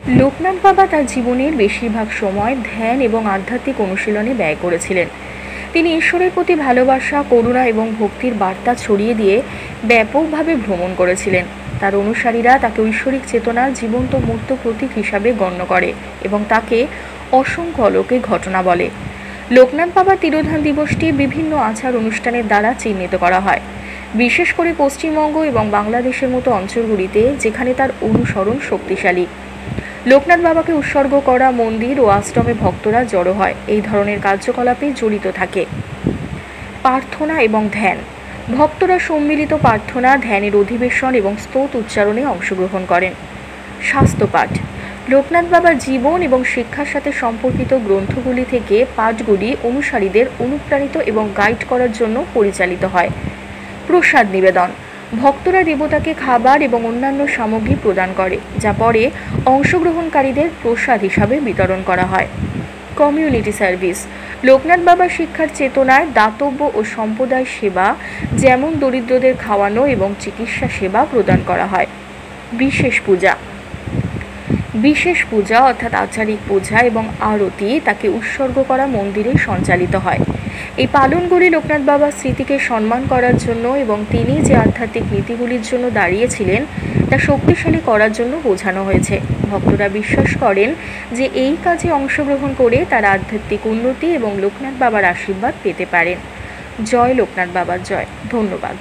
লোকনাথ বাবা তার জীবনের বেশিরভাগ সময় ধ্যান এবং আধ্যাত্মিক অনুশীলনে ব্যয় করেছিলেন। তিনি ঈশ্বরের প্রতি ভালোবাসা, করুণা এবং ভক্তির বার্তা ছড়িয়ে দিয়ে ব্যাপকভাবে ভ্রমণ করেছিলেন। তার অনুসারীরা তাকে ঐশ্বরিক চেতনার জীবন্ত মূর্ত প্রতীক হিসাবে গণ্য করে এবং তাকে অসংখ্য অলৌকিক ঘটনা বলে। লোকনাথ বাবার তিরোধান দিবসটি বিভিন্ন আচার অনুষ্ঠানের দ্বারা চিহ্নিত করা হয়, বিশেষ করে পশ্চিমবঙ্গ এবং বাংলাদেশের মতো অঞ্চলগুলিতে যেখানে তার অনুসরণ শক্তিশালী। লোকনাথ বাবাকে উৎসর্গ করা মন্দির ও আশ্রমে ভক্তরা জড়ো হয় এই ধরনের কার্যকলাপে জড়িত থাকে। প্রার্থনা এবং ধ্যান। ভক্তরা সম্মিলিত প্রার্থনা, ধ্যানের অধিবেশন এবং স্তোত্র উচ্চারণে অংশগ্রহণ করেন। শাস্ত্রপাঠ। লোকনাথ বাবার জীবন এবং শিক্ষার সাথে সম্পর্কিত গ্রন্থগুলি থেকে পাঠগুলি অনুসারীদের অনুপ্রাণিত এবং গাইড করার জন্য পরিচালিত হয়। প্রসাদ নিবেদন। ভক্তরা দেবতাকে খাবার এবং অন্যান্য সামগ্রী প্রদান করে, যা পরে অংশগ্রহণকারীদের প্রসাদ হিসাবে বিতরণ করা হয়। Community service. লোকনাথ বাবার শিক্ষার চেতনায় দাতব্য ও সম্প্রদায় সেবা, যেমন দরিদ্রদের খাওয়ানো এবং চিকিৎসা সেবা প্রদান করা হয়। বিশেষ পূজা। বিশেষ পূজা অর্থাৎ আচারিক পূজা এবং আরতি তাকে উৎসর্গ করা মন্দিরে সঞ্চালিত হয়। এই পালনগুলি লোকনাথ বাবার স্মৃতিকে সম্মান করার জন্য এবং তিনি যে আধ্যাত্মিক নীতিগুলির জন্য দাঁড়িয়েছিলেন তা শক্তিশালী করার জন্য বোঝানো হয়েছে। ভক্তরা বিশ্বাস করেন যে এই কাজে অংশগ্রহণ করে তারা আধ্যাত্মিক উন্নতি এবং লোকনাথ বাবার আশীর্বাদ পেতে পারেন। জয় লোকনাথ বাবার জয়। ধন্যবাদ।